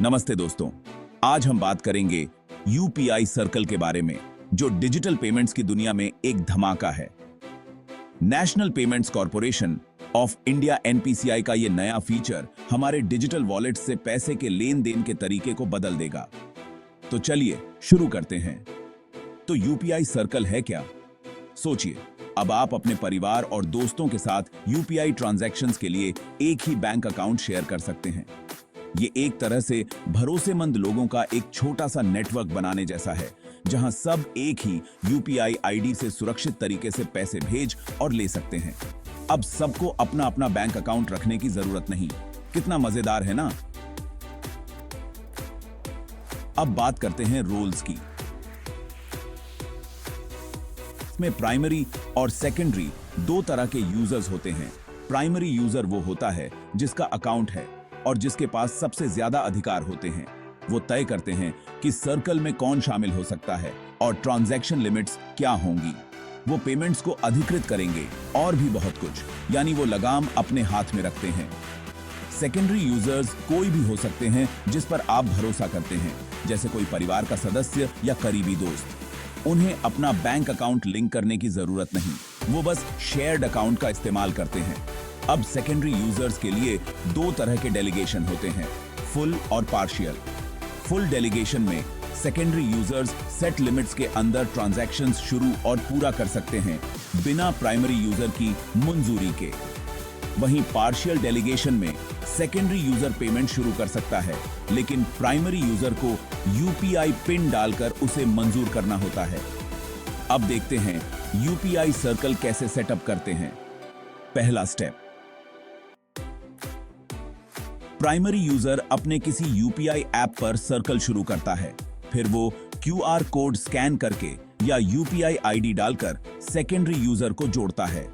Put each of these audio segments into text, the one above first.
नमस्ते दोस्तों, आज हम बात करेंगे यूपीआई सर्कल के बारे में, जो डिजिटल पेमेंट्स की दुनिया में एक धमाका है। National payments corporation of India NPCI का यह नया फीचर हमारे डिजिटल वॉलेट से पैसे के लेन देन के तरीके को बदल देगा। तो चलिए शुरू करते हैं। तो यूपीआई सर्कल है क्या? सोचिए, अब आप अपने परिवार और दोस्तों के साथ यूपीआई ट्रांजैक्शंस के लिए एक ही बैंक अकाउंट शेयर कर सकते हैं। ये एक तरह से भरोसेमंद लोगों का एक छोटा सा नेटवर्क बनाने जैसा है, जहां सब एक ही यूपीआई आईडी से सुरक्षित तरीके से पैसे भेज और ले सकते हैं। अब सबको अपना अपना बैंक अकाउंट रखने की जरूरत नहीं। कितना मजेदार है ना? अब बात करते हैं रोल्स की। इसमें प्राइमरी और सेकेंडरी दो तरह के यूजर्स होते हैं। प्राइमरी यूजर वो होता है जिसका अकाउंट है और जिसके पास सबसे ज्यादा अधिकार होते हैं। वो तय करते हैं कि सर्कल में कौन शामिल हो सकता है और ट्रांजैक्शन लिमिट्स क्या होंगी। वो पेमेंट्स को अधिकृत करेंगे और भी बहुत कुछ, यानी वो लगाम अपने हाथ में रखते हैं। सेकेंडरी यूजर्स कोई भी हो सकते हैं जिस पर आप भरोसा करते हैं, जैसे कोई परिवार का सदस्य या करीबी दोस्त। उन्हें अपना बैंक अकाउंट लिंक करने की जरूरत नहीं, वो बस शेयर्ड अकाउंट का इस्तेमाल करते हैं। अब सेकेंडरी यूजर्स के लिए दो तरह के डेलीगेशन होते हैं, फुल और पार्शियल। फुल डेलीगेशन में सेकेंडरी यूजर्स सेट लिमिट्स के अंदर ट्रांजैक्शंस शुरू और पूरा कर सकते हैं बिना प्राइमरी यूजर की मंजूरी के। वहीं पार्शियल डेलीगेशन में सेकेंडरी यूजर पेमेंट शुरू कर सकता है, लेकिन प्राइमरी यूजर को यूपीआई पिन डालकर उसे मंजूर करना होता है। अब देखते हैं यूपीआई सर्कल कैसे सेटअप करते हैं। पहला स्टेप, प्राइमरी यूजर अपने किसी यूपीआई ऐप पर सर्कल शुरू करता है। फिर वो क्यूआर कोड स्कैन करके या यूपीआई आईडी डालकर सेकेंडरी यूजर को जोड़ता है।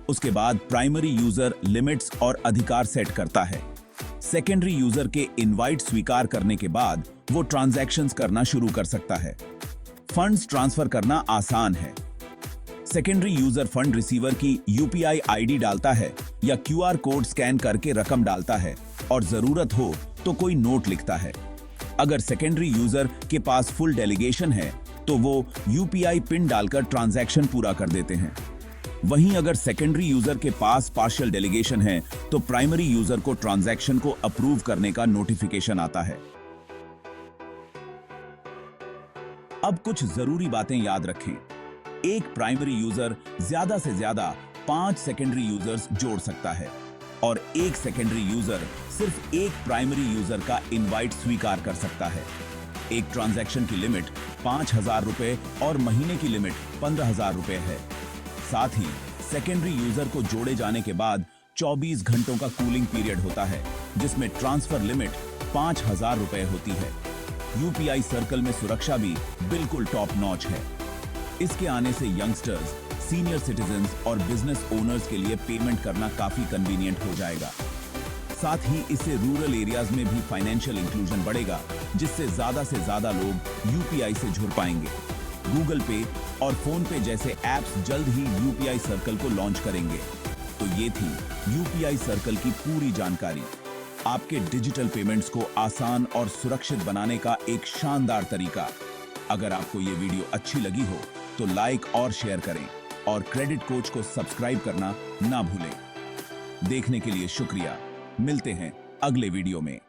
उसके बाद प्राइमरी यूजर लिमिट्स और अधिकार सेट करता है। सेकेंडरी यूजर के इनवाइट स्वीकार करने के बाद वो ट्रांजैक्शंस करना शुरू कर सकता है। फंड्स ट्रांसफर करना आसान है। सेकेंडरी यूजर फंड रिसीवर की यूपीआई आईडी डालता है या क्यूआर कोड स्कैन करके रकम डालता है और जरूरत हो तो कोई नोट लिखता है। अगर सेकेंडरी यूजर के पास फुल डेलीगेशन है तो वो यूपीआई पिन डालकर ट्रांजैक्शन पूरा कर देते हैं। वहीं अगर सेकेंडरी यूजर के पास पार्शियल डेलीगेशन है तो प्राइमरी यूजर को ट्रांजैक्शन को अप्रूव करने का नोटिफिकेशन आता है। अब कुछ जरूरी बातें याद रखें। एक प्राइमरी यूजर ज्यादा से ज्यादा 5 सेकेंडरी यूजर्स जोड़ सकता है और एक सेकेंडरी यूजर सिर्फ एक प्राइमरी यूजर का इनवाइट स्वीकार कर सकता है। एक ट्रांजैक्शन की लिमिट 5,000 रुपए और महीने की लिमिट 15,000 रुपए है। साथ ही सेकेंडरी यूजर को जोड़े जाने के बाद 24 घंटों का कूलिंग पीरियड होता है, जिसमें ट्रांसफर लिमिट 5,000 रुपए होती है। यूपीआई सर्कल में सुरक्षा भी बिल्कुल टॉप नॉच है। इसके आने से यंगस्टर्स, सीनियर सिटीजन्स और बिजनेस ओनर्स के लिए पेमेंट करना काफी कन्वीनियंट हो जाएगा। साथ ही इससे रूरल एरियाज में भी फाइनेंशियल इंक्लूजन बढ़ेगा, जिससे ज्यादा से ज्यादा लोग यूपीआई से जुड़ पाएंगे। गूगल पे और फोन पे जैसे ऐप्स जल्द ही यूपीआई सर्कल को लॉन्च करेंगे। तो ये थी यूपीआई सर्कल की पूरी जानकारी। आपके डिजिटल पेमेंट्स को आसान और सुरक्षित बनाने का एक शानदार तरीका। अगर आपको ये वीडियो अच्छी लगी हो तो लाइक और शेयर करें और क्रेडिट कोच को सब्सक्राइब करना ना भूलें। देखने के लिए शुक्रिया। मिलते हैं अगले वीडियो में।